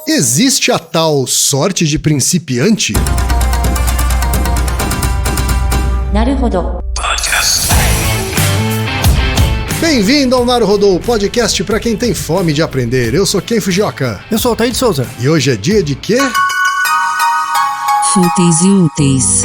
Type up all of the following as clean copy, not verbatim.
Existe a tal sorte de principiante? Naruhodo. Bem-vindo ao Naruhodo, podcast para quem tem fome de aprender. Eu sou Ken Fujioka. Eu sou o Altair de Souza. E hoje é dia de quê? Fúteis e úteis.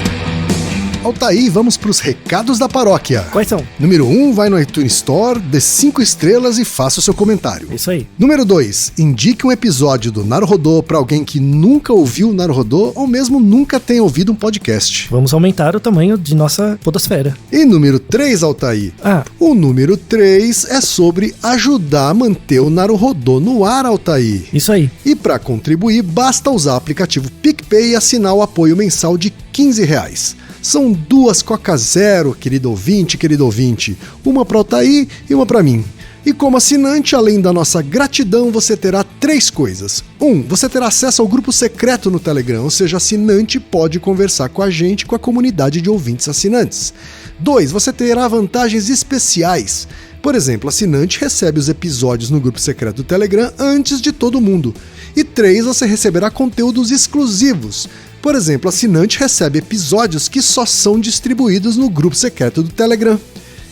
Altair, vamos para os recados da paróquia. Quais são? Número 1, vai no iTunes Store, dê 5 estrelas e faça o seu comentário. Isso aí. Número 2, indique um episódio do Naruhodo para alguém que nunca ouviu o Naruhodo ou mesmo nunca tenha ouvido um podcast. Vamos aumentar o tamanho de nossa podosfera. E número 3, Altair. O número 3 é sobre ajudar a manter o Naruhodo no ar, Altair. Isso aí. E para contribuir, basta usar o aplicativo PicPay e assinar o apoio mensal de R$15. São 2 Coca Zero, querido ouvinte, uma para o Altair e uma para mim. E como assinante, além da nossa gratidão, você terá 3 coisas. 1, você terá acesso ao grupo secreto no Telegram, ou seja, assinante pode conversar com a gente, com a comunidade de ouvintes assinantes. 2, você terá vantagens especiais. Por exemplo, assinante recebe os episódios no grupo secreto do Telegram antes de todo mundo. E 3, você receberá conteúdos exclusivos. Por exemplo, assinante recebe episódios que só são distribuídos no grupo secreto do Telegram.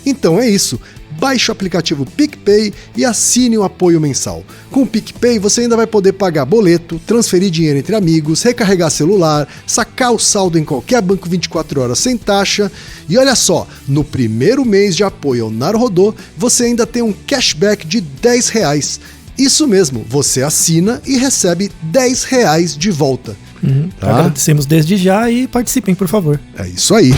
Então é isso. Baixe o aplicativo PicPay e assine o apoio mensal. Com o PicPay você ainda vai poder pagar boleto, transferir dinheiro entre amigos, recarregar celular, sacar o saldo em qualquer banco 24 horas sem taxa. E olha só, no primeiro mês de apoio ao Naruhodo, você ainda tem um cashback de R$10. Isso mesmo, você assina e recebe R$10 de volta. Tá? Agradecemos desde já e participem, por favor. É isso aí.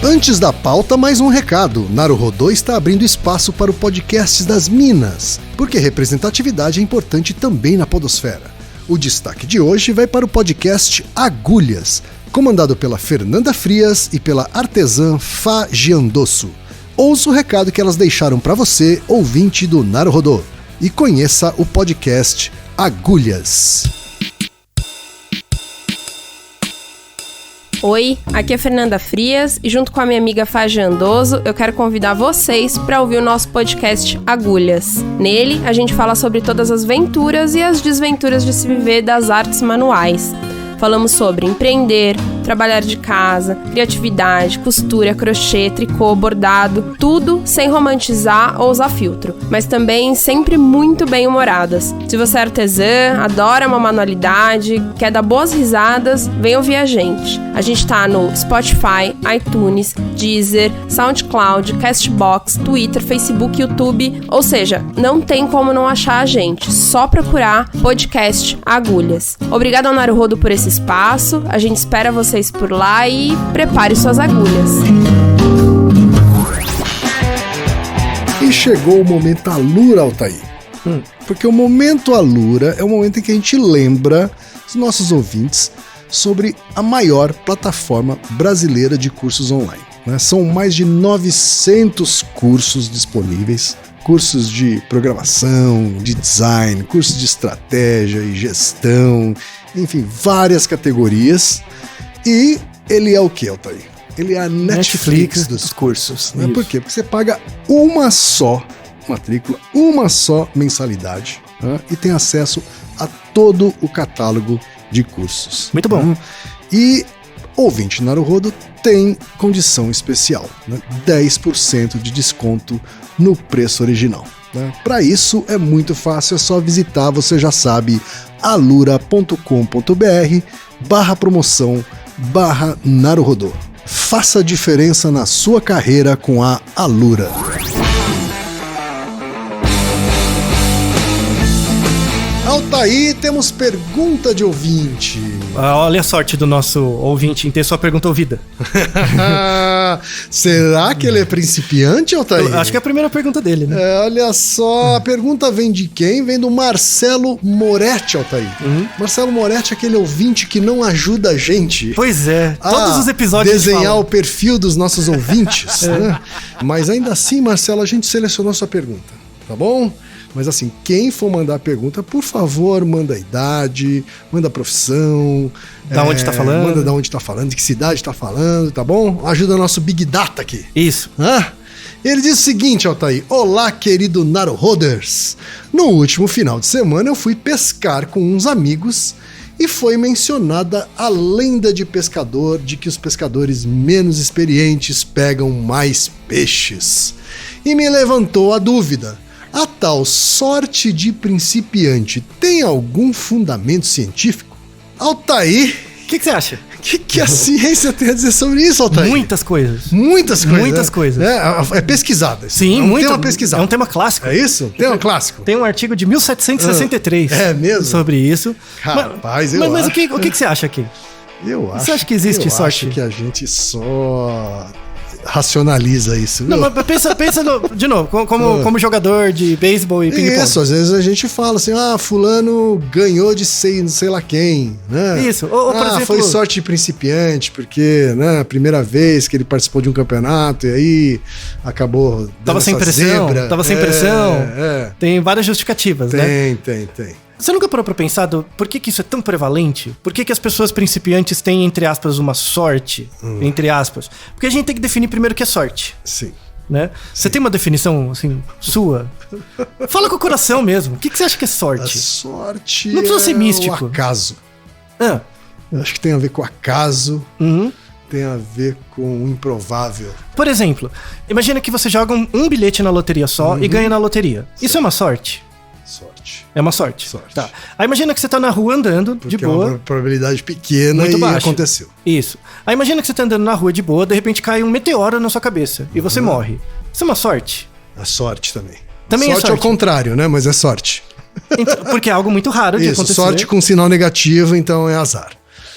Antes da pauta, mais um recado. Naruhodo está abrindo espaço para o podcast das Minas, porque representatividade é importante também na podosfera. O destaque de hoje vai para o podcast Agulhas, comandado pela Fernanda Frias e pela artesã Fá Giandosso. Ouça o recado que elas deixaram para você, ouvinte do Naruhodo, e conheça o podcast Agulhas. Oi, aqui é Fernanda Frias e junto com a minha amiga Fá Giandosso, eu quero convidar vocês para ouvir o nosso podcast Agulhas. Nele, a gente fala sobre todas as venturas e as desventuras de se viver das artes manuais. Falamos sobre empreender, trabalhar de casa, criatividade, costura, crochê, tricô, bordado, tudo sem romantizar ou usar filtro, mas também sempre muito bem-humoradas. Se você é artesã, adora uma manualidade, quer dar boas risadas, vem ouvir a gente. A gente tá no Spotify, iTunes, Deezer, SoundCloud, Castbox, Twitter, Facebook, YouTube, ou seja, não tem como não achar a gente, só procurar podcast Agulhas. Obrigado ao Naruhodo por esse espaço, a gente espera vocês por lá e prepare suas agulhas. E chegou o momento Alura, Altair. Porque o momento Alura é o momento em que a gente lembra os nossos ouvintes sobre a maior plataforma brasileira de cursos online. São mais de 900 cursos disponíveis. Cursos de programação, de design, cursos de estratégia e gestão, enfim, várias categorias. E ele é o que, Altair? Ele é a Netflix dos cursos. Né? Por quê? Porque você paga uma só matrícula, uma só mensalidade, né? E tem acesso a todo o catálogo de cursos. Muito bom. E ouvinte Naruhodo tem condição especial, né? 10% de desconto no preço original. Né? Para isso é muito fácil, é só visitar, você já sabe, alura.com.br/promoção/Naruhodo. Faça a diferença na sua carreira com a Alura. Altair, temos pergunta de ouvinte. Olha a sorte do nosso ouvinte em ter sua pergunta ouvida. Será que ele é principiante, Altair? Acho que é a primeira pergunta dele, né? Olha só, a pergunta vem de quem? Vem do Marcelo Moretti, Altair. Marcelo Moretti é aquele ouvinte que não ajuda a gente. Pois é, todos os episódios desenhar o perfil dos nossos ouvintes. Né? Mas ainda assim, Marcelo, a gente selecionou sua pergunta, tá bom? Mas assim, quem for mandar a pergunta, por favor, manda a idade, manda a profissão. Da onde tá falando. Manda da onde tá falando, de que cidade tá falando, tá bom? Ajuda nosso Big Data aqui. Isso. Ele diz o seguinte, Altair: olá, querido Naruhoders. No último final de semana eu fui pescar com uns amigos e foi mencionada a lenda de pescador de que os pescadores menos experientes pegam mais peixes. E me levantou a dúvida: a tal sorte de principiante tem algum fundamento científico? Altair, O que você acha? o que a ciência tem a dizer sobre isso, Altair? Muitas coisas. Muitas coisas. Muitas né? coisas. É pesquisada. Isso. Sim, é um muito. tema pesquisado. É um tema clássico. É isso? Tema clássico. Tem um artigo de 1763 É mesmo? sobre isso. Rapaz, eu mas acho. o que você acha aqui? Eu acho. Você acha que existe eu sorte? acho que a gente só racionaliza isso. Não, viu? mas pensa de novo, como jogador de beisebol e ping-pong. Isso, às vezes a gente fala assim, fulano ganhou de sei lá quem, né? Isso, ou por exemplo... foi sorte de principiante, porque, né, a primeira vez que ele participou de um campeonato e aí acabou dando Tava sem essa pressão, zebra. tava sem pressão. É. Tem várias justificativas, né? Tem. Você nunca parou pra pensar por que isso é tão prevalente? Por que as pessoas principiantes têm, entre aspas, uma sorte? Entre aspas. Porque a gente tem que definir primeiro o que é sorte. Sim. Né? Você tem uma definição, assim, sua? Fala com o coração mesmo. O que você acha que é A sorte? sorte Não precisa ser místico. o acaso. Ah, Eu acho que tem a ver com acaso, uhum. tem a ver com o improvável. Por exemplo, imagina que você joga um bilhete na loteria só e ganha na loteria. Isso é uma sorte? Sorte. É uma sorte. Sorte. Tá. Aí imagina que você tá na rua andando, Porque de é boa. uma probabilidade pequena Muito e baixa. aconteceu. Isso. Aí imagina que você tá andando na rua de boa, de repente cai um meteoro na sua cabeça e você morre. Isso é uma sorte. A sorte também. Também é sorte. sorte. Ao contrário, né? Mas é sorte. Então, porque é algo muito raro de Isso, acontecer. sorte com sinal negativo, então é azar.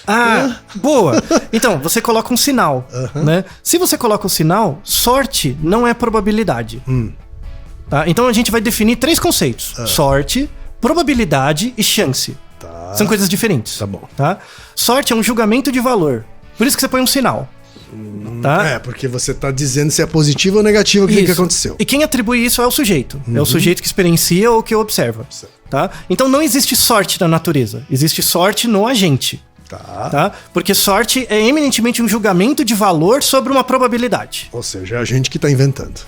Ah, boa. Então, você coloca um sinal, né? Se você coloca um sinal, sorte não é probabilidade. Tá? Então a gente vai definir 3 conceitos. Sorte, probabilidade e chance. Tá. São coisas diferentes. Tá bom. Tá? Sorte é um julgamento de valor. Por isso que você põe um sinal. Tá? É, porque você tá dizendo se é positivo ou negativo aquilo que Isso. aconteceu. E quem atribui isso é o sujeito. É o sujeito que experiencia ou que observa. Certo. Tá? Então não existe sorte na natureza. Existe sorte no agente. Tá? Porque sorte é eminentemente um julgamento de valor sobre uma probabilidade. Ou seja, é a gente que tá inventando.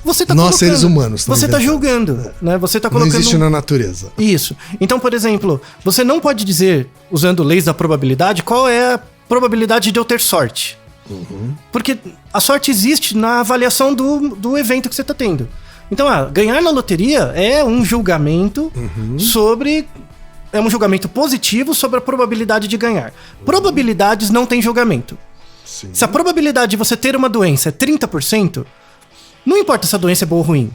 Você tá Nós, colocando, seres humanos, estamos você tá inventando. julgando, né? Você tá Não colocando existe na natureza. Isso. Então, por exemplo, você não pode dizer, usando leis da probabilidade, qual é a probabilidade de eu ter sorte. Porque a sorte existe na avaliação do evento que você tá tendo. Então, ganhar na loteria é um julgamento sobre... É um julgamento positivo sobre a probabilidade de ganhar. Probabilidades não têm julgamento. Sim. Se a probabilidade de você ter uma doença é 30%, não importa se a doença é boa ou ruim.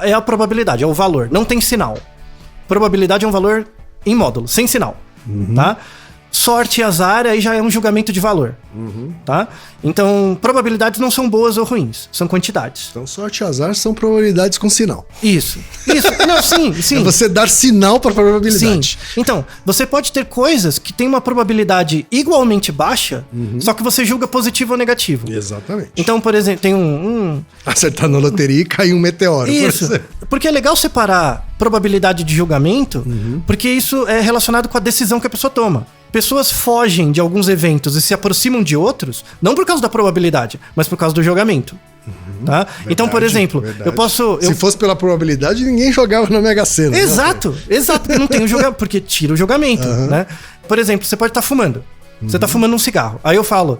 É a probabilidade, é o valor. Não tem sinal. Probabilidade é um valor em módulo, sem sinal. Tá? Sorte e azar aí já é um julgamento de valor. Tá? Então, probabilidades não são boas ou ruins, são quantidades. Então, sorte e azar são probabilidades com sinal. Isso. Não, sim. É você dar sinal para probabilidade. Sim. Então, você pode ter coisas que têm uma probabilidade igualmente baixa, só que você julga positivo ou negativo. Exatamente. Então, por exemplo, tem Acertar na loteria e cair um meteoro. por Isso. exemplo. Porque é legal separar probabilidade de julgamento, porque isso é relacionado com a decisão que a pessoa toma. Pessoas fogem de alguns eventos e se aproximam de outros, não por causa da probabilidade, mas por causa do julgamento. Tá? Então, por exemplo, eu posso... Se fosse pela probabilidade, ninguém jogava na Mega Sena. né? Exato, não tem o julgamento, porque tira o julgamento, né? Por exemplo, você pode estar fumando. Você tá fumando um cigarro. Aí eu falo,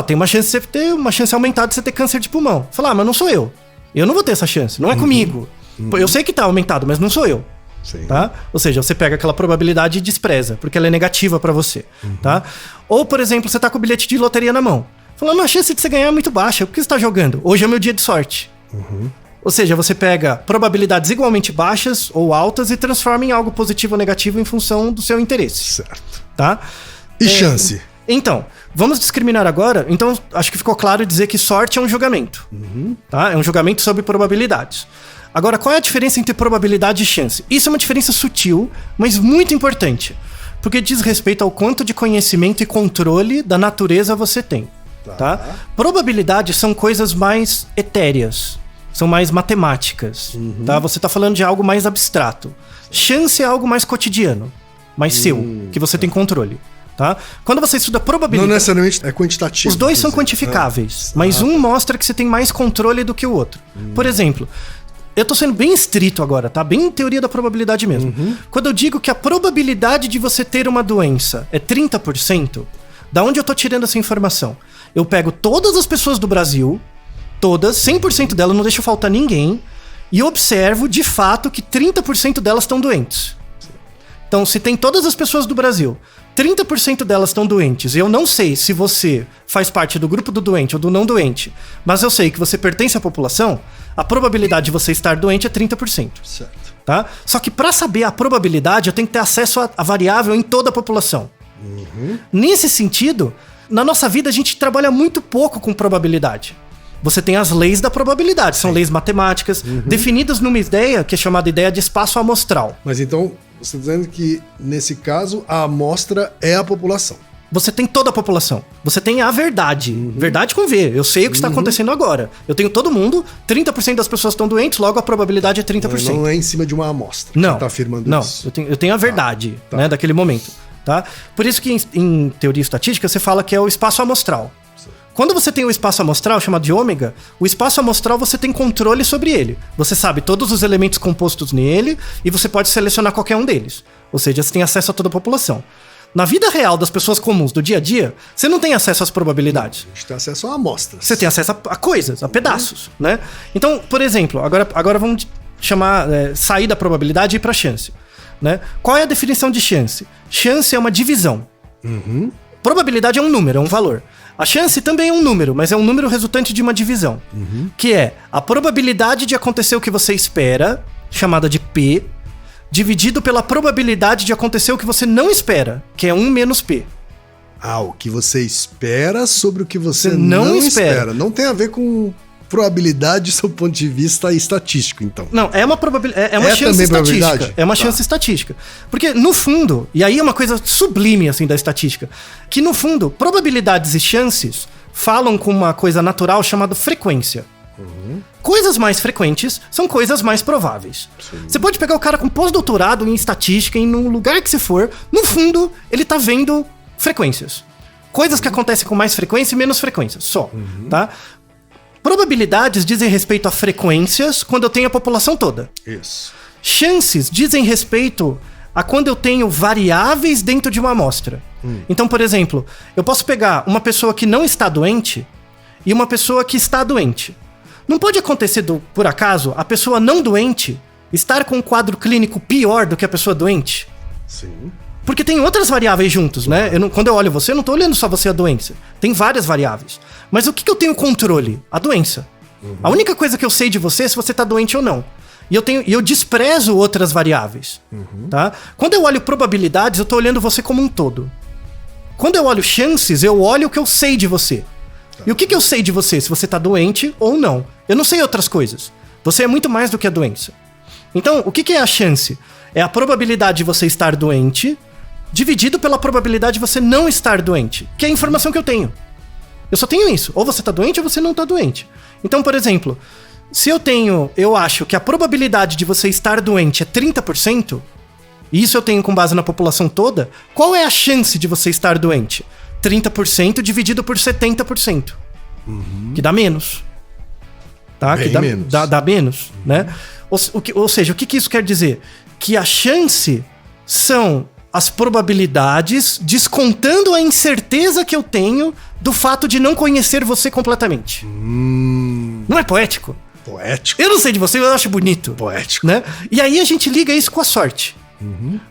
tem uma chance de você ter uma chance aumentada de você ter câncer de pulmão. Fala, mas não sou eu. Eu não vou ter essa chance, não é comigo. Eu sei que tá aumentado, mas não sou eu. Sim. Tá? Ou seja, você pega aquela probabilidade e despreza, porque ela é negativa pra você. Tá? Ou, por exemplo, você tá com o bilhete de loteria na mão. Falando, a chance de você ganhar é muito baixa. Por que você tá jogando? Hoje é meu dia de sorte. Ou seja, você pega probabilidades igualmente baixas ou altas e transforma em algo positivo ou negativo em função do seu interesse. Certo. Tá? E chance? Então, vamos discriminar agora. Então, acho que ficou claro dizer que sorte é um julgamento. Tá? É um julgamento sobre probabilidades. Agora, qual é a diferença entre probabilidade e chance? Isso é uma diferença sutil, mas muito importante. Porque diz respeito ao quanto de conhecimento e controle da natureza você tem. Tá? Probabilidades são coisas mais etéreas. São mais matemáticas. Tá? Você está falando de algo mais abstrato. Chance é algo mais cotidiano. Mais seu, que você tem controle. Tá? Quando você estuda Não probabilidade... necessariamente é quantitativo. Os dois quer são dizer. quantificáveis, mas um mostra que você tem mais controle do que o outro. Por exemplo, eu tô sendo bem estrito agora, tá? Bem em teoria da probabilidade mesmo. Quando eu digo que a probabilidade de você ter uma doença é 30%, da onde eu tô tirando essa informação? Eu pego todas as pessoas do Brasil, todas, 100% delas, não deixo faltar ninguém, e observo, de fato, que 30% delas estão doentes. Então, se tem todas as pessoas do Brasil, 30% delas estão doentes, e eu não sei se você faz parte do grupo do doente ou do não doente, mas eu sei que você pertence à população, a probabilidade de você estar doente é 30%. Certo. Tá? Só que para saber a probabilidade, eu tenho que ter acesso à variável em toda a população. Nesse sentido, na nossa vida a gente trabalha muito pouco com probabilidade. Você tem as leis da probabilidade, são leis matemáticas, definidas numa ideia que é chamada ideia de espaço amostral. Mas então, você está dizendo que, nesse caso, a amostra é a população. Você tem toda a população. Você tem a verdade. Verdade com V. Eu sei o que está acontecendo agora. Eu tenho todo mundo, 30% das pessoas estão doentes, logo a probabilidade é 30%. Não é em cima de uma amostra. Não, Você está afirmando não, isso. eu tenho a verdade, né, daquele momento. Tá? Por isso que em teoria estatística você fala que é o espaço amostral. Quando você tem o espaço amostral, chamado de ômega, o espaço amostral você tem controle sobre ele. Você sabe todos os elementos compostos nele e você pode selecionar qualquer um deles. Ou seja, você tem acesso a toda a população. Na vida real das pessoas comuns, do dia a dia, você não tem acesso às probabilidades. A gente tem acesso a amostras. Você tem acesso a coisas, a pedaços, né? Então, por exemplo, agora vamos chamar, sair da probabilidade e ir para chance. Né? Qual é a definição de chance? Chance é uma divisão. Probabilidade é um número, é um valor. A chance também é um número, mas é um número resultante de uma divisão. Que é a probabilidade de acontecer o que você espera, chamada de P, dividido pela probabilidade de acontecer o que você não espera, que é 1 menos P. O que você espera sobre o que você não não espera. espera. Não tem a ver com probabilidade do seu ponto de vista estatístico, então. Não, é uma probabilidade, é uma chance também estatística. probabilidade? É uma chance estatística. Porque, no fundo, e aí é uma coisa sublime, assim, da estatística, que, no fundo, probabilidades e chances falam com uma coisa natural chamada frequência. Coisas mais frequentes são coisas mais prováveis. Você pode pegar o cara com pós-doutorado em estatística, em um lugar que você for, no fundo, ele tá vendo frequências. Coisas que acontecem com mais frequência e menos frequência, só, tá? Probabilidades dizem respeito a frequências quando eu tenho a população toda. Isso. Chances dizem respeito a quando eu tenho variáveis dentro de uma amostra. Então, por exemplo, eu posso pegar uma pessoa que não está doente e uma pessoa que está doente. Não pode acontecer, por acaso, a pessoa não doente estar com um quadro clínico pior do que a pessoa doente? Sim. Porque tem outras variáveis juntos, né? Quando eu olho você, eu não tô olhando só você a doença. Tem várias variáveis. Mas o que eu tenho controle? A doença. A única coisa que eu sei de você é se você tá doente ou não. E eu desprezo outras variáveis. Tá? Quando eu olho probabilidades, eu tô olhando você como um todo. Quando eu olho chances, eu olho o que eu sei de você. E o que eu sei de você? Se você tá doente ou não. Eu não sei outras coisas. Você é muito mais do que a doença. Então, o que é a chance? É a probabilidade de você estar doente dividido pela probabilidade de você não estar doente, que é a informação que eu tenho. Eu só tenho isso. Ou você tá doente ou você não tá doente. Então, por exemplo, se eu acho que a probabilidade de você estar doente é 30%, e isso eu tenho com base na população toda, qual é a chance de você estar doente? 30% dividido por 70%. Que dá menos. Tá? Bem Que dá menos. Dá menos, né? Ou seja, o que isso quer dizer? Que a chance são as probabilidades descontando a incerteza que eu tenho do fato de não conhecer você completamente. Não é poético? Poético. Eu não sei de você, eu acho bonito. Poético. Né? E aí a gente liga isso com a sorte.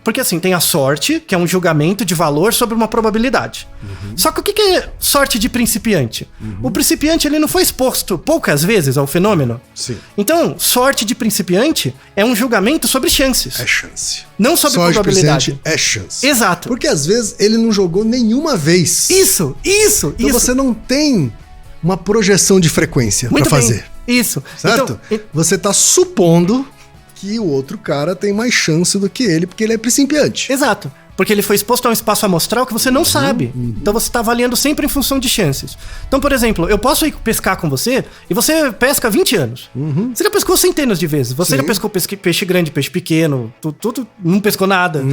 Porque assim, tem a sorte, que é um julgamento de valor sobre uma probabilidade. Só que o que é sorte de principiante? O principiante ele não foi exposto poucas vezes ao fenômeno. Sim. Então, sorte de principiante é um julgamento sobre chances. É chance. Não sobre Sorte probabilidade. presente é chance. Exato. Porque às vezes ele não jogou nenhuma vez. Isso. Então você não tem uma projeção de frequência pra Muito bem. fazer. Isso. Certo? Então, Você tá supondo que o outro cara tem mais chance do que ele, porque ele é principiante. exato. Porque ele foi exposto a um espaço amostral que você não sabe. Então você está avaliando sempre em função de chances. Então, por exemplo, eu posso ir pescar com você e você pesca há 20 anos. Você já pescou centenas de vezes. Você já pescou peixe grande, peixe pequeno, tudo não pescou nada.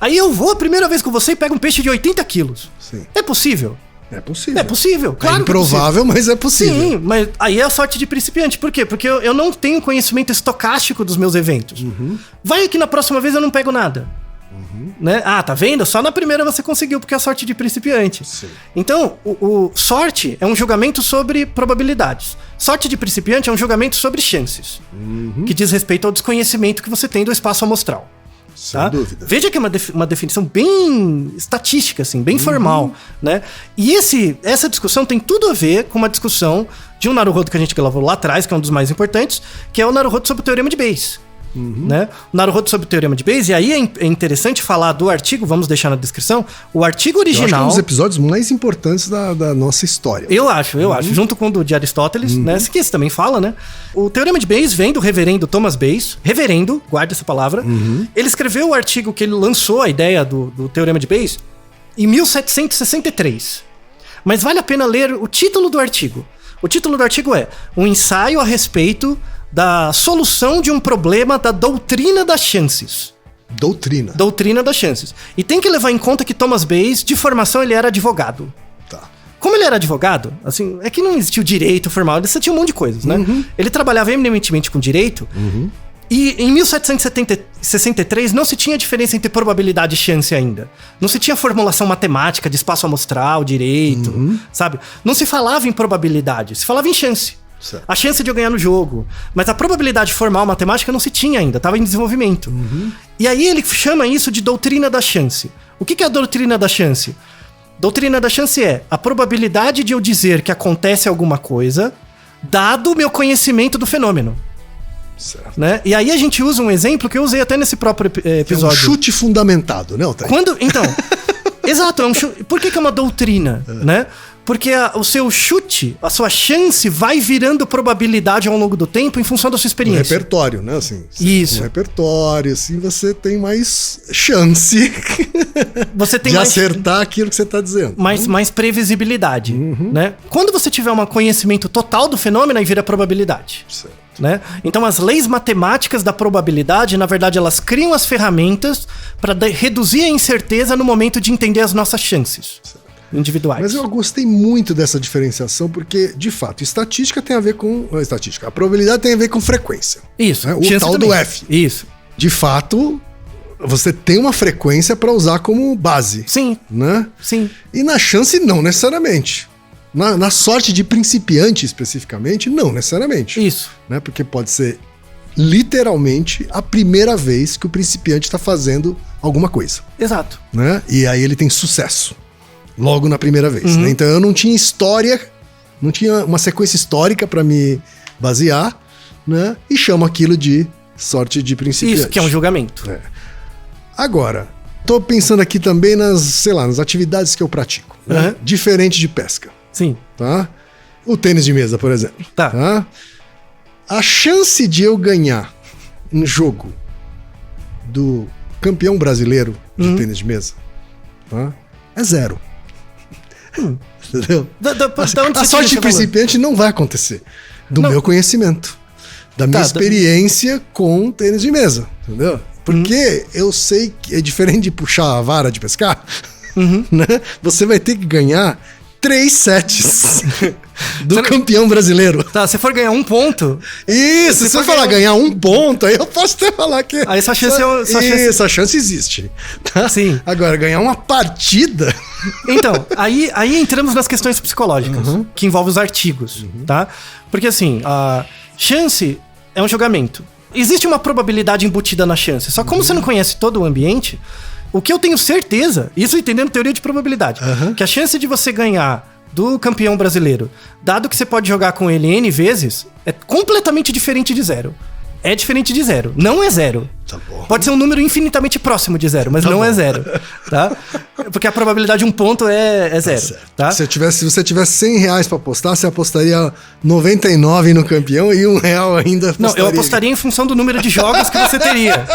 Aí eu vou a primeira vez com você e pego um peixe de 80 quilos. Sim. É possível? É possível. É possível, claro. É improvável, mas é possível. Sim, mas aí é a sorte de principiante. Por quê? Porque eu não tenho conhecimento estocástico dos meus eventos. Vai que na próxima vez eu não pego nada. Né? Ah, tá vendo? Só na primeira você conseguiu, porque é a sorte de principiante. Sim. Então, o sorte é um julgamento sobre probabilidades. Sorte de principiante é um julgamento sobre chances. Que diz respeito ao desconhecimento que você tem do espaço amostral. Sem Tá? dúvida. Veja que é uma definição bem estatística, assim, bem formal, né? E essa discussão tem tudo a ver com uma discussão de um Naruhodo que a gente gravou lá atrás, que é um dos mais importantes, que é o Naruhodo sobre o Teorema de Bayes. Né? O Naruhodo sobre o Teorema de Bayes, e aí é interessante falar do artigo, vamos deixar na descrição, o artigo Eu acho que é um original... dos episódios mais importantes da nossa história. Eu acho, junto com o do de Aristóteles, né? Que esse também fala, né? O Teorema de Bayes vem do reverendo Thomas Bayes, reverendo, guarde essa palavra. Ele escreveu o artigo que ele lançou a ideia do Teorema de Bayes em 1763. Mas vale a pena ler o título do artigo. O título do artigo é Um ensaio a respeito da solução de um problema da doutrina das chances. Doutrina. Doutrina das chances. E tem que levar em conta que Thomas Bayes, de formação, ele era advogado. Tá. Como ele era advogado, assim, é que não existia o direito formal, ele tinha um monte de coisas, né? Ele trabalhava eminentemente com direito, e em 1763 não se tinha diferença entre probabilidade e chance ainda. Não se tinha formulação matemática de espaço amostral, direito, sabe? Não se falava em probabilidade, se falava em chance. Certo. A chance de eu ganhar no jogo. Mas a probabilidade formal matemática não se tinha ainda, estava em desenvolvimento. E aí ele chama isso de doutrina da chance. O que é a doutrina da chance? Doutrina da chance é a probabilidade de eu dizer que acontece alguma coisa, dado o meu conhecimento do fenômeno. Certo. Né? E aí a gente usa um exemplo que eu usei até nesse próprio episódio. É um chute fundamentado, né, Altair? Então, exato, é um chute. Por que é uma doutrina, né? Porque o seu chute, a sua chance vai virando probabilidade ao longo do tempo em função da sua Um experiência. repertório, né? Assim, Isso. Um repertório, assim você tem mais chance Você tem de mais acertar aquilo que você está dizendo. mais previsibilidade, né? Quando você tiver um conhecimento total do fenômeno, aí vira probabilidade. Certo. Né? Então as leis matemáticas da probabilidade, na verdade, elas criam as ferramentas para reduzir a incerteza no momento de entender as nossas chances individuais. Mas eu gostei muito dessa diferenciação porque, de fato, estatística tem a ver com... A probabilidade tem a ver com frequência. Isso. Né? O chance tal também. do F. Isso. De fato, você tem uma frequência para usar como base. Sim. Né? Sim. E na chance, não necessariamente. Na sorte de principiante, especificamente, não necessariamente. Isso. Né? Porque pode ser literalmente a primeira vez que o principiante está fazendo alguma coisa. Exato. Né? E aí ele tem sucesso. Logo na primeira vez. Né? Então eu não tinha história, não tinha uma sequência histórica para me basear, né? E chamo aquilo de sorte de principiante. Isso, que é um julgamento. É. Agora, tô pensando aqui também nas atividades que eu pratico. Né? Diferente de pesca. Sim. Tá? O tênis de mesa, por exemplo. Tá. A chance de eu ganhar um jogo do campeão brasileiro de tênis de mesa, tá? É zero. Entendeu? A sorte de principiante não vai acontecer. Do meu conhecimento. Da minha experiência com tênis de mesa. Entendeu? Porque eu sei que é diferente de puxar a vara de pescar. Né? Você vai ter que ganhar 3 sets do campeão brasileiro. Tá, se for ganhar 1 ponto... Isso, se você falar ganhar 1 ponto, aí eu posso até falar que... Aí essa chance essa chance existe. Tá? Sim. Agora, ganhar uma partida... Então, aí entramos nas questões psicológicas, que envolvem os artigos, tá? Porque assim, a chance é um julgamento. Existe uma probabilidade embutida na chance, só que como você não conhece todo o ambiente... O que eu tenho certeza, isso entendendo teoria de probabilidade, que a chance de você ganhar do campeão brasileiro, dado que você pode jogar com ele N vezes, é completamente diferente de zero. É diferente de zero, não é zero. Tá bom. Pode ser um número infinitamente próximo de zero, mas não é zero. Tá? Porque a probabilidade de um ponto é zero, tá? Se você tivesse 100 reais pra apostar, você apostaria 99 no campeão e R$1 ainda apostaria. Não, eu apostaria em função do número de jogos que você teria.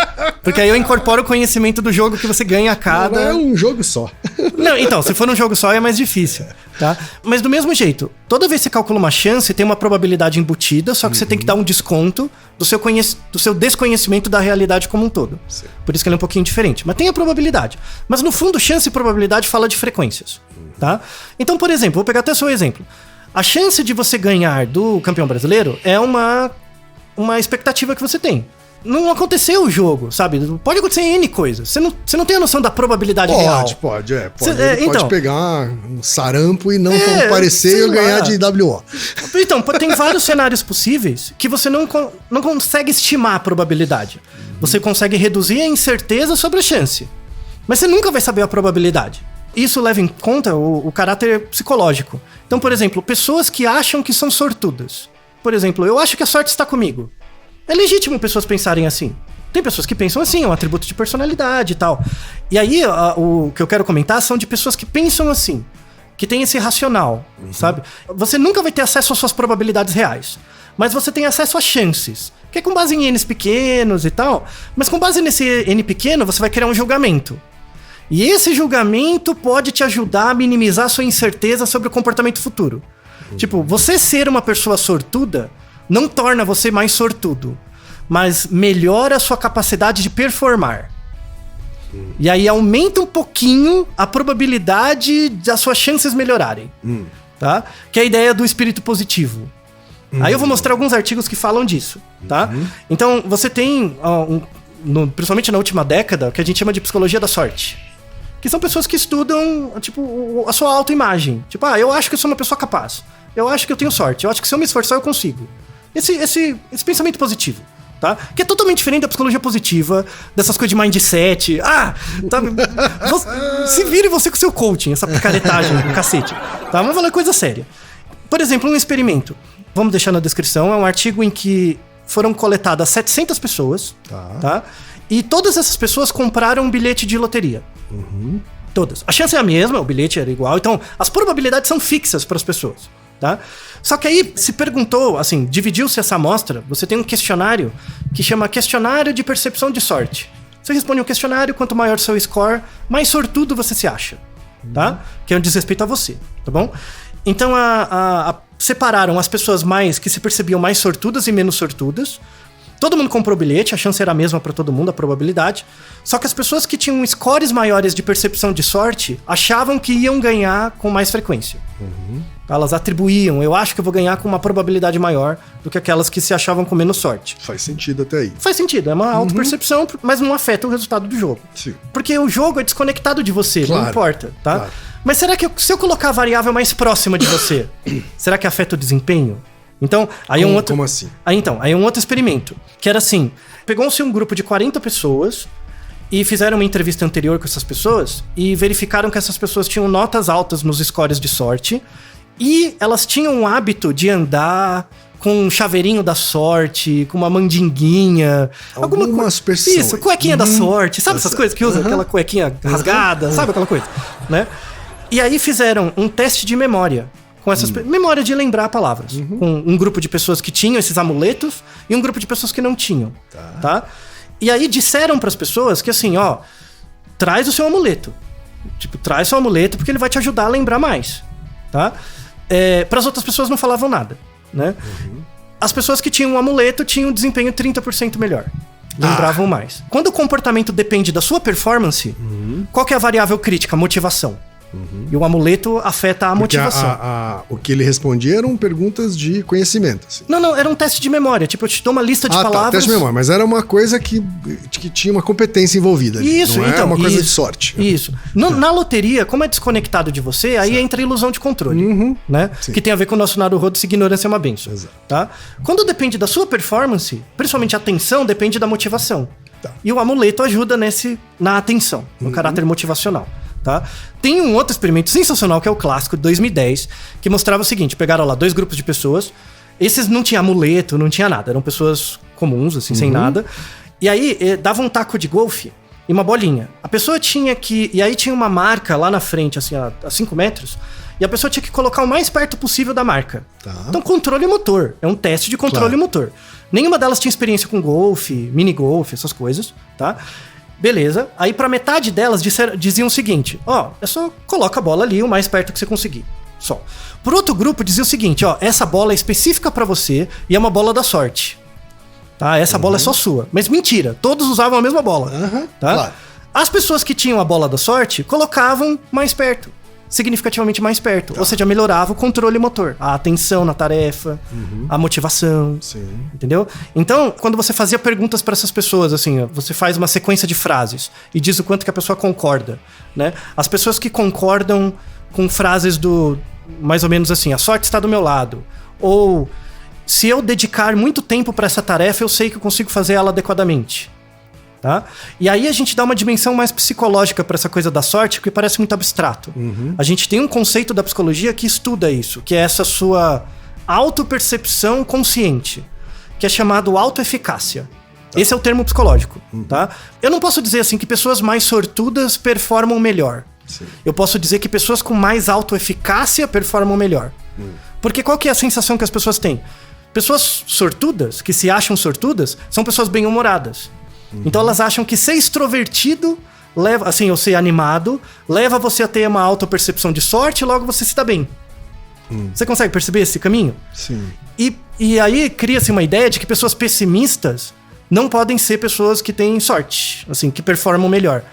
Porque aí eu incorporo o conhecimento do jogo que você ganha a cada... Não, é um jogo só. Não, então, se for um jogo só é mais difícil, tá? Mas do mesmo jeito, toda vez que você calcula uma chance, tem uma probabilidade embutida, só que você tem que dar um desconto do seu desconhecimento da realidade como um todo. Sim. Por isso que ele é um pouquinho diferente. Mas tem a probabilidade. Mas no fundo, chance e probabilidade fala de frequências, tá? Então, por exemplo, vou pegar até o seu exemplo. A chance de você ganhar do campeão brasileiro é uma expectativa que você tem. Não aconteceu o jogo, sabe? Pode acontecer N coisas. Você não tem a noção da probabilidade real. Pode então, pegar um sarampo e não comparecer e eu ganhar de WO. Então, tem vários cenários possíveis que você não consegue estimar a probabilidade. Você consegue reduzir a incerteza sobre a chance. Mas você nunca vai saber a probabilidade. Isso leva em conta o caráter psicológico. Então, por exemplo, pessoas que acham que são sortudas. Por exemplo, eu acho que a sorte está comigo. É legítimo pessoas pensarem assim. Tem pessoas que pensam assim, é um atributo de personalidade e tal. E aí, o que eu quero comentar são de pessoas que pensam assim, que tem esse racional, sabe? Você nunca vai ter acesso às suas probabilidades reais, mas você tem acesso a chances, que é com base em N's pequenos e tal, mas com base nesse N pequeno, você vai criar um julgamento. E esse julgamento pode te ajudar a minimizar a sua incerteza sobre o comportamento futuro. Tipo, você ser uma pessoa sortuda não torna você mais sortudo, mas melhora a sua capacidade de performar. E aí aumenta um pouquinho a probabilidade das suas chances melhorarem. Tá? Que é a ideia do espírito positivo. Aí eu vou mostrar alguns artigos que falam disso. Tá? Então, você tem, principalmente na última década, o que a gente chama de psicologia da sorte. Que são pessoas que estudam, tipo, a sua autoimagem. Tipo, eu acho que eu sou uma pessoa capaz. Eu acho que eu tenho sorte. Eu acho que se eu me esforçar, eu consigo. Esse pensamento positivo, tá? Que é totalmente diferente da psicologia positiva, dessas coisas de mindset. Tá? Se vire você com o seu coaching, essa picaretagem do cacete. Tá? Vamos falar coisa séria. Por exemplo, um experimento. Vamos deixar na descrição. É um artigo em que foram coletadas 700 pessoas. Tá? E todas essas pessoas compraram um bilhete de loteria. Todas. A chance é a mesma, o bilhete era igual. Então, as probabilidades são fixas para as pessoas. Tá? Só que aí se perguntou, assim, dividiu-se essa amostra. Você tem um questionário que chama questionário de percepção de sorte. Você responde um questionário, quanto maior o seu score, mais sortudo você se acha, tá? Que é um desrespeito a você, tá bom? Então separaram as pessoas que se percebiam mais sortudas e menos sortudas. Todo mundo comprou o bilhete, a chance era a mesma para todo mundo, a probabilidade. Só que as pessoas que tinham scores maiores de percepção de sorte achavam que iam ganhar com mais frequência. Elas atribuíam, eu acho que eu vou ganhar com uma probabilidade maior do que aquelas que se achavam com menos sorte. Faz sentido até aí. Faz sentido, é uma autopercepção, mas não afeta o resultado do jogo. Sim. Porque o jogo é desconectado de você, claro, não importa, tá? Claro. Mas será que se eu colocar a variável mais próxima de você, será que afeta o desempenho? Então, aí como assim? Aí um outro experimento, que era assim, pegou-se um grupo de 40 pessoas e fizeram uma entrevista anterior com essas pessoas e verificaram que essas pessoas tinham notas altas nos scores de sorte e elas tinham o hábito de andar com um chaveirinho da sorte, com uma mandinguinha. Alguma superstição. Isso, cuequinha da sorte. Sabe essas coisas que usam? Aquela cuequinha rasgada, sabe aquela coisa? Né? E aí fizeram um teste de memória. Com essas memória de lembrar palavras. Com um grupo de pessoas que tinham esses amuletos e um grupo de pessoas que não tinham. Tá? E aí disseram para as pessoas que assim, traz o seu amuleto. Tipo, traz seu amuleto porque ele vai te ajudar a lembrar mais. Tá? Para as outras pessoas não falavam nada. Né? As pessoas que tinham um amuleto tinham um desempenho 30% melhor. Lembravam mais. Quando o comportamento depende da sua performance, qual que é a variável crítica? Motivação. E o amuleto afeta a motivação. O que ele respondia eram perguntas de conhecimento. Assim. Não, era um teste de memória. Tipo, eu te dou uma lista de palavras. Teste de memória, mas era uma coisa que tinha uma competência envolvida. Isso, não então. Uma coisa de sorte. Isso. Na loteria, como é desconectado de você, aí entra a ilusão de controle. Né? Que tem a ver com o nosso Naruhodo, se ignorância é uma benção. Exato. Tá? Quando depende da sua performance, principalmente a atenção, depende da motivação. Tá. E o amuleto ajuda na atenção, no caráter motivacional. Tá? Tem um outro experimento sensacional que é o clássico de 2010, que mostrava o seguinte: pegaram lá 2 grupos de pessoas, esses não tinha amuleto, não tinha nada, eram pessoas comuns, assim, sem nada. E aí dava um taco de golfe e uma bolinha. A pessoa tinha que... E aí tinha uma marca lá na frente, assim, a 5 metros, e a pessoa tinha que colocar o mais perto possível da marca. Tá. Então, controle motor. É um teste de controle motor. Nenhuma delas tinha experiência com golfe, mini golfe, essas coisas, tá? Beleza. Aí pra metade delas diziam o seguinte, é só coloca a bola ali o mais perto que você conseguir. Só. Por outro grupo dizia o seguinte, essa bola é específica pra você e é uma bola da sorte. Tá? Essa bola é só sua. Mas mentira, todos usavam a mesma bola. Tá? Claro. As pessoas que tinham a bola da sorte colocavam mais perto. Significativamente mais perto. Ou seja, melhorava o controle motor. A atenção na tarefa, a motivação. Sim. Entendeu? Então, quando você fazia perguntas para essas pessoas, assim, você faz uma sequência de frases e diz o quanto que a pessoa concorda, né? As pessoas que concordam com frases do... mais ou menos assim, a sorte está do meu lado. Ou, se eu dedicar muito tempo para essa tarefa, eu sei que eu consigo fazer ela adequadamente. Tá? E aí a gente dá uma dimensão mais psicológica para essa coisa da sorte, que parece muito abstrato. A gente tem um conceito da psicologia que estuda isso, que é essa sua autopercepção consciente, que é chamado autoeficácia. Esse é o termo psicológico. Tá? Eu não posso dizer assim que pessoas mais sortudas performam melhor. Sim. Eu posso dizer que pessoas com mais autoeficácia performam melhor. Porque qual que é a sensação que as pessoas têm? Pessoas sortudas, que se acham sortudas, são pessoas bem-humoradas. Então elas acham que ser extrovertido, leva, assim, ou ser animado, leva você a ter uma autopercepção de sorte e logo você se dá bem. Você consegue perceber esse caminho? Sim. E aí cria-se uma ideia de que pessoas pessimistas não podem ser pessoas que têm sorte, assim, que performam melhor.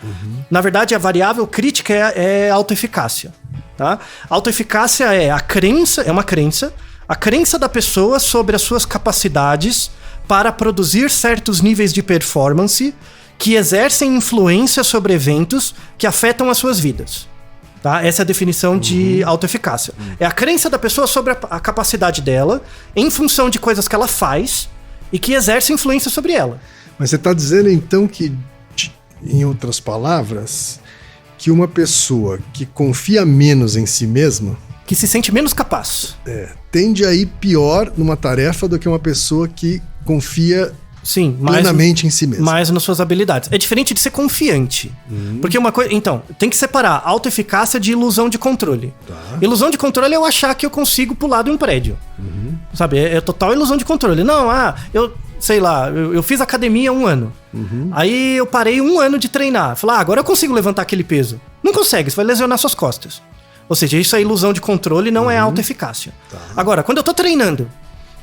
Na verdade, a variável crítica é a autoeficácia. Tá? A autoeficácia é uma crença, a crença da pessoa sobre as suas capacidades para produzir certos níveis de performance que exercem influência sobre eventos que afetam as suas vidas. Tá? Essa é a definição de autoeficácia. É a crença da pessoa sobre a capacidade dela em função de coisas que ela faz e que exercem influência sobre ela. Mas você está dizendo então que, em outras palavras, que uma pessoa que confia menos em si mesma, que se sente menos capaz, tende a ir pior numa tarefa do que uma pessoa que confia mais plenamente em si mesma. Mais nas suas habilidades. É diferente de ser confiante. Porque uma coisa... Então, tem que separar autoeficácia de ilusão de controle. Tá. Ilusão de controle é eu achar que eu consigo pular de um prédio. Sabe? É total ilusão de controle. Não, eu... sei lá, eu fiz academia 1 ano. Aí eu parei 1 ano de treinar. Falei, agora eu consigo levantar aquele peso. Não consegue, você vai lesionar suas costas. Ou seja, isso é ilusão de controle, não é autoeficácia. Tá. Agora, quando eu tô treinando,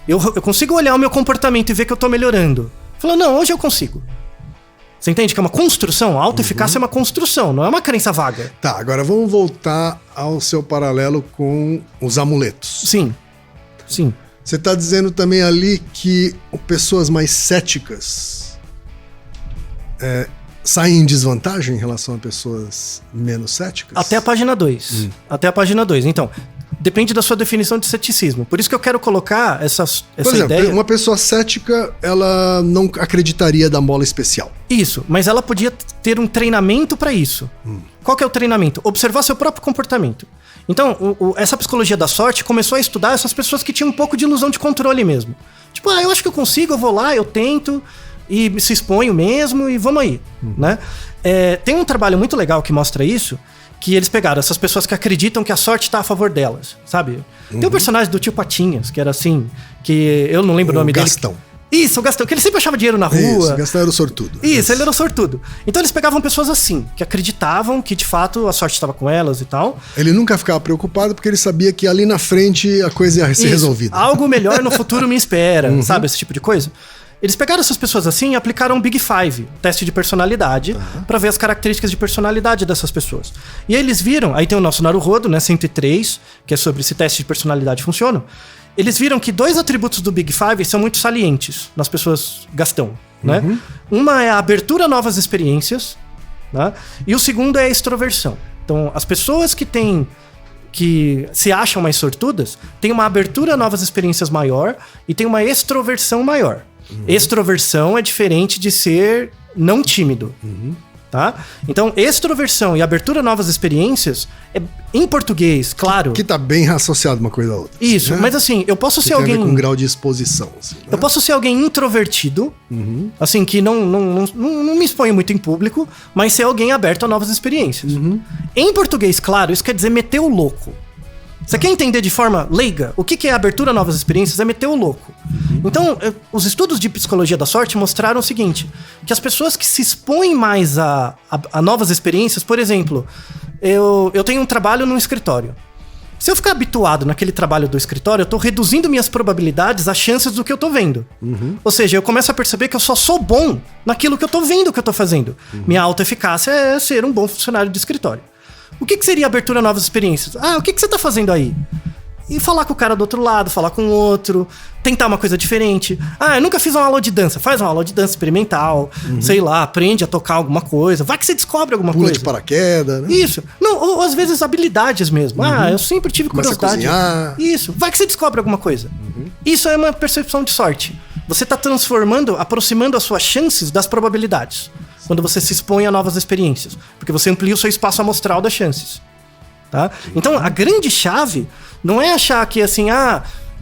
eu consigo olhar o meu comportamento e ver que eu tô melhorando. Falando, não, hoje eu consigo. Você entende que é uma construção? A autoeficácia é uma construção, não é uma crença vaga. Tá, agora vamos voltar ao seu paralelo com os amuletos. Sim. Você está dizendo também ali que pessoas mais céticas saem em desvantagem em relação a pessoas menos céticas? Até a página 2. Até a página 2. Então, depende da sua definição de ceticismo. Por isso que eu quero colocar essa Por exemplo, ideia... uma pessoa cética, ela não acreditaria da mola especial. Isso, mas ela podia ter um treinamento para isso. Qual que é o treinamento? Observar seu próprio comportamento. Então, essa psicologia da sorte começou a estudar essas pessoas que tinham um pouco de ilusão de controle mesmo. Tipo, eu acho que eu consigo, eu vou lá, eu tento, e se exponho mesmo, e vamos aí, né? Tem um trabalho muito legal que mostra isso, que eles pegaram essas pessoas que acreditam que a sorte tá a favor delas, sabe? Tem um personagem do Tio Patinhas, que era assim, que eu não lembro o nome dele. Gastão. Isso, o Gastão, que ele sempre achava dinheiro na rua. Isso, o Gastão era o sortudo. Isso, ele era o sortudo. Então eles pegavam pessoas assim, que acreditavam que de fato a sorte estava com elas e tal. Ele nunca ficava preocupado porque ele sabia que ali na frente a coisa ia ser resolvida. Algo melhor no futuro me espera, sabe? Esse tipo de coisa. Eles pegaram essas pessoas assim e aplicaram um Big Five, teste de personalidade, pra ver as características de personalidade dessas pessoas. E aí eles viram, aí tem o nosso Naruhodo, né, 103, que é sobre se teste de personalidade funciona. Eles viram que 2 atributos do Big Five são muito salientes nas pessoas Gastão, né? Uma é a abertura a novas experiências, né? E o segundo é a extroversão. Então, as pessoas que se acham mais sortudas têm uma abertura a novas experiências maior e tem uma extroversão maior. Extroversão é diferente de ser não tímido. Tá? Então, extroversão e abertura a novas experiências, em português, claro. Que tá bem associado uma coisa a outra. Isso, né? Mas assim, eu posso ser tem alguém... a ver com grau de exposição. Assim, né? Eu posso ser alguém introvertido, assim, que não me expõe muito em público, mas ser alguém aberto a novas experiências. Em português, claro, isso quer dizer meter o louco. Você quer entender de forma leiga o que é abertura a novas experiências? É meter o louco. Então, os estudos de psicologia da sorte mostraram o seguinte, que as pessoas que se expõem mais a novas experiências, por exemplo, eu tenho um trabalho num escritório. Se eu ficar habituado naquele trabalho do escritório, eu tô reduzindo minhas probabilidades, as chances do que eu tô vendo. Ou seja, eu começo a perceber que eu só sou bom naquilo que eu tô vendo que eu tô fazendo. Minha autoeficácia é ser um bom funcionário de escritório. O que seria abertura a novas experiências? O que você tá fazendo aí? E falar com o cara do outro lado, falar com o outro, tentar uma coisa diferente. Eu nunca fiz uma aula de dança. Faz uma aula de dança experimental, sei lá, aprende a tocar alguma coisa. Vai que você descobre alguma Pula coisa. de paraquedas, né? Isso. Não, ou às vezes habilidades mesmo. Eu sempre tive curiosidade. Começa a cozinhar. Isso. Vai que você descobre alguma coisa. Isso é uma percepção de sorte. Você tá transformando, aproximando as suas chances das probabilidades. Quando você se expõe a novas experiências. Porque você amplia o seu espaço amostral das chances. Tá? Então, a grande chave não é achar que, assim,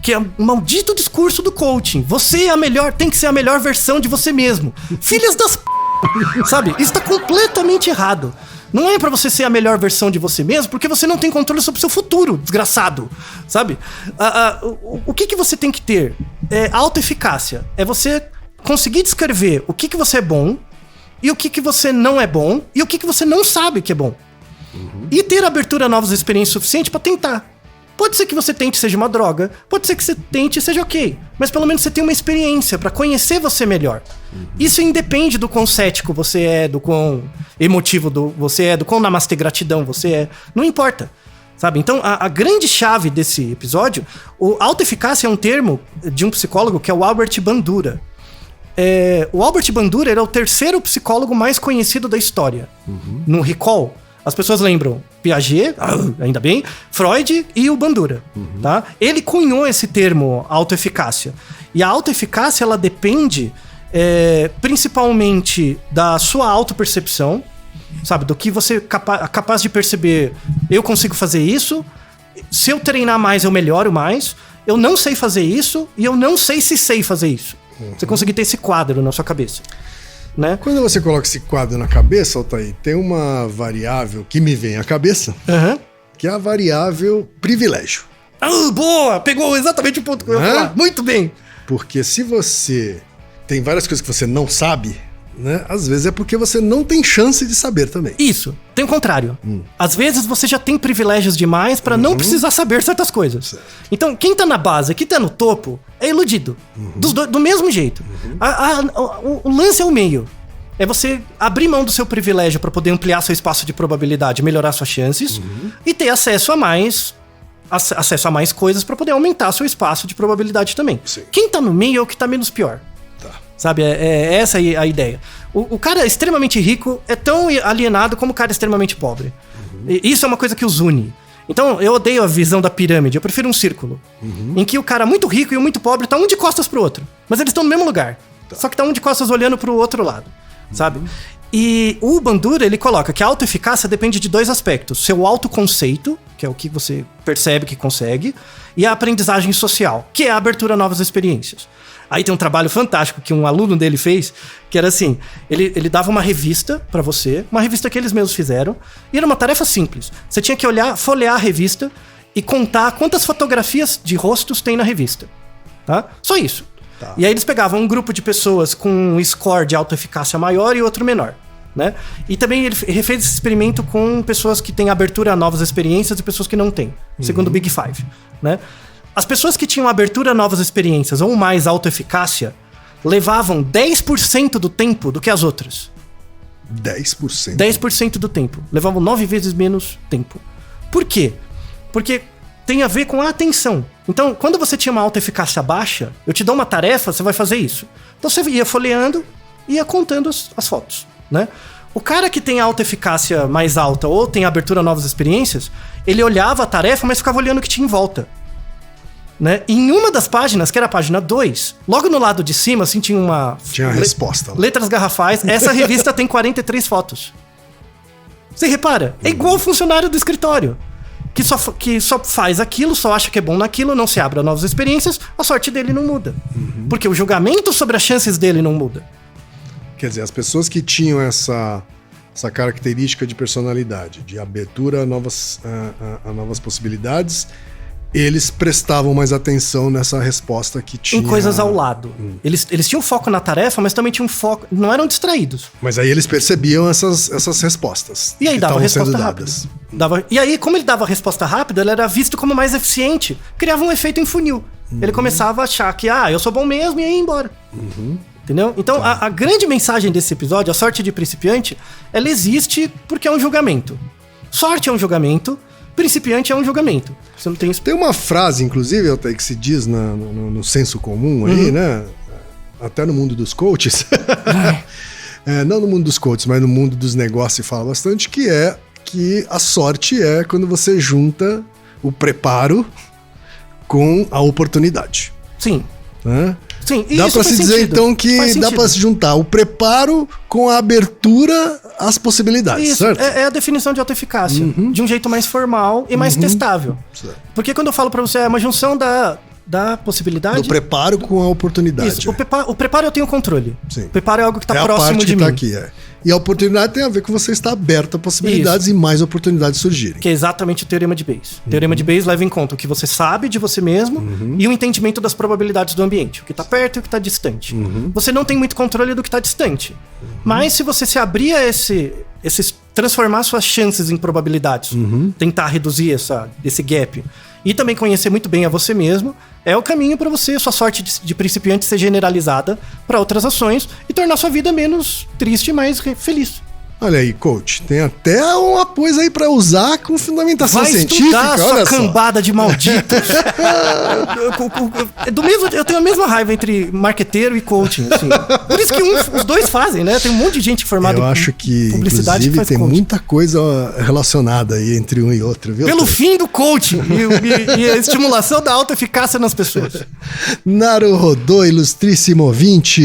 que é um maldito discurso do coaching. Você é a melhor, tem que ser a melhor versão de você mesmo. Filhas das sabe? Isso tá completamente errado. Não é pra você ser a melhor versão de você mesmo, porque você não tem controle sobre o seu futuro, desgraçado. Sabe? O que você tem que ter? É autoeficácia. É você conseguir descrever o que você é bom, e o que você não é bom, e o que você não sabe que é bom. E ter abertura a novas experiências suficiente pra tentar. Pode ser que você tente seja uma droga, pode ser que você tente seja ok, mas pelo menos você tem uma experiência pra conhecer você melhor. Isso independe do quão cético você é, do quão emotivo você é, do quão namastê gratidão você é, não importa. Sabe? Então, a grande chave desse episódio, autoeficácia é um termo de um psicólogo que é o Albert Bandura. O Albert Bandura era o terceiro psicólogo mais conhecido da história. No Recall, as pessoas lembram Piaget, ainda bem, Freud e o Bandura. Tá? Ele cunhou esse termo autoeficácia. E a autoeficácia, ela depende principalmente da sua autopercepção, sabe? Do que você é capaz de perceber. Eu consigo fazer isso, se eu treinar mais eu melhoro mais, eu não sei fazer isso e eu não sei se sei fazer isso. Você conseguir ter esse quadro na sua cabeça, né? Quando você coloca esse quadro na cabeça, Altair, tem uma variável que me vem à cabeça, que é a variável privilégio. Boa! Pegou exatamente o ponto que eu ia falar. Muito bem! Porque se você tem várias coisas que você não sabe, né? Às vezes é porque você não tem chance de saber também. Isso. Tem o contrário. Às vezes você já tem privilégios demais pra não precisar saber certas coisas. Certo. Então, quem tá na base, quem tá no topo, é iludido. Do mesmo jeito. O lance é o meio. É você abrir mão do seu privilégio pra poder ampliar seu espaço de probabilidade, melhorar suas chances e ter acesso a mais coisas pra poder aumentar seu espaço de probabilidade também. Sim. Quem tá no meio é o que tá menos pior. Sabe, essa aí a ideia. O cara extremamente rico é tão alienado como o cara extremamente pobre. E isso é uma coisa que os une. Então, eu odeio a visão da pirâmide, eu prefiro um círculo. Em que o cara muito rico e o muito pobre tá um de costas pro outro. Mas eles estão no mesmo lugar. Só que tá um de costas olhando pro outro lado. Sabe? E o Bandura, ele coloca que a autoeficácia depende de dois aspectos. Seu autoconceito, que é o que você percebe que consegue, e a aprendizagem social, que é a abertura a novas experiências. Aí tem um trabalho fantástico que um aluno dele fez, que era assim, ele dava uma revista pra você, uma revista que eles mesmos fizeram, e era uma tarefa simples. Você tinha que folhear a revista e contar quantas fotografias de rostos tem na revista. Tá? Só isso. Tá. E aí eles pegavam um grupo de pessoas com um score de autoeficácia maior e outro menor. Né? E também ele fez esse experimento com pessoas que têm abertura a novas experiências e pessoas que não têm, segundo o Big Five. Né? As pessoas que tinham abertura a novas experiências ou mais autoeficácia levavam 10% do tempo do que as outras. 10%? 10% do tempo. Levavam 9 vezes menos tempo. Por quê? Porque tem a ver com a atenção. Então, quando você tinha uma autoeficácia baixa, eu te dou uma tarefa, você vai fazer isso. Então você ia folheando e ia contando as fotos, né? O cara que tem a autoeficácia mais alta ou tem abertura a novas experiências, ele olhava a tarefa, mas ficava olhando o que tinha em volta. Né? E em uma das páginas, que era a página 2, logo no lado de cima, assim, tinha uma... Tinha a resposta. Letras garrafais. Essa revista tem 43 fotos. Você repara? É igual o funcionário do escritório. Que só faz aquilo, só acha que é bom naquilo, não se abre a novas experiências, a sorte dele não muda. Porque o julgamento sobre as chances dele não muda. Quer dizer, as pessoas que tinham essa característica de personalidade, de abertura a novas possibilidades, eles prestavam mais atenção nessa resposta que tinha... Em coisas ao lado. Eles tinham foco na tarefa, mas também tinham foco... Não eram distraídos. Mas aí eles percebiam essas respostas. E aí que dava estavam resposta sendo rápida. dadas. E aí, como ele dava a resposta rápida, ele era visto como mais eficiente. Criava um efeito em funil. Ele começava a achar que, eu sou bom mesmo, e aí ia embora. Entendeu? Então, a grande mensagem desse episódio, a sorte de principiante, ela existe porque é um julgamento. Sorte é um julgamento, principiante é um julgamento. Você não tem isso. Tem uma frase, inclusive, até que se diz no senso comum aí, né? Até no mundo dos coaches. Não no mundo dos coaches, mas no mundo dos negócios se fala bastante, que é que a sorte é quando você junta o preparo com a oportunidade. Sim. Né? Sim, dá pra se dizer então que dá pra se juntar o preparo com a abertura às possibilidades, isso, certo? é a definição de autoeficácia, de um jeito mais formal e mais testável. Certo. Porque quando eu falo pra você, é uma junção da possibilidade... Do preparo com a oportunidade. Isso, o preparo eu tenho controle. Sim. O preparo é algo que tá a próximo parte de que mim. tá aqui, E a oportunidade tem a ver com você estar aberto a possibilidades e mais oportunidades surgirem. Que é exatamente o teorema de Bayes. O teorema de Bayes leva em conta o que você sabe de você mesmo e o entendimento das probabilidades do ambiente. O que tá perto e o que tá distante. Você não tem muito controle do que tá distante. Mas se você se abrir a transformar suas chances em probabilidades, tentar reduzir esse gap e também conhecer muito bem a você mesmo, é o caminho para você, sua sorte de principiante ser generalizada para outras ações e tornar sua vida menos triste e mais feliz. Olha aí, coach, tem até uma coisa aí pra usar com fundamentação científica. Vai estudar, olha sua cambada de malditos. Eu tenho a mesma raiva entre marqueteiro e coaching. Assim. Por isso que os dois fazem, né? Tem um monte de gente formada Eu acho que, publicidade inclusive, que faz tem coaching. muita coisa relacionada aí entre um e outro, viu? Pelo fim do coaching e a estimulação da autoeficácia nas pessoas. Naruhodô, ilustríssimo ouvinte.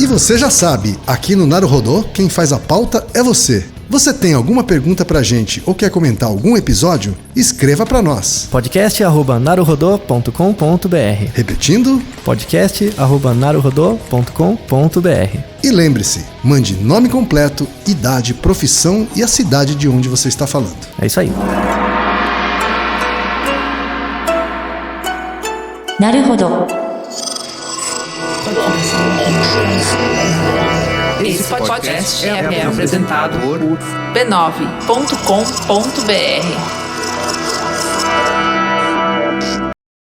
E você já sabe, aqui no Naruhodô, quem faz a pauta é você. Você tem alguma pergunta pra gente ou quer comentar algum episódio? Escreva pra nós. podcast@naruhodô.com.br. Repetindo? podcast@naruhodô.com.br. E lembre-se, mande nome completo, idade, profissão e a cidade de onde você está falando. É isso aí. Naruhodo. Esse podcast é apresentado por b9.com.br.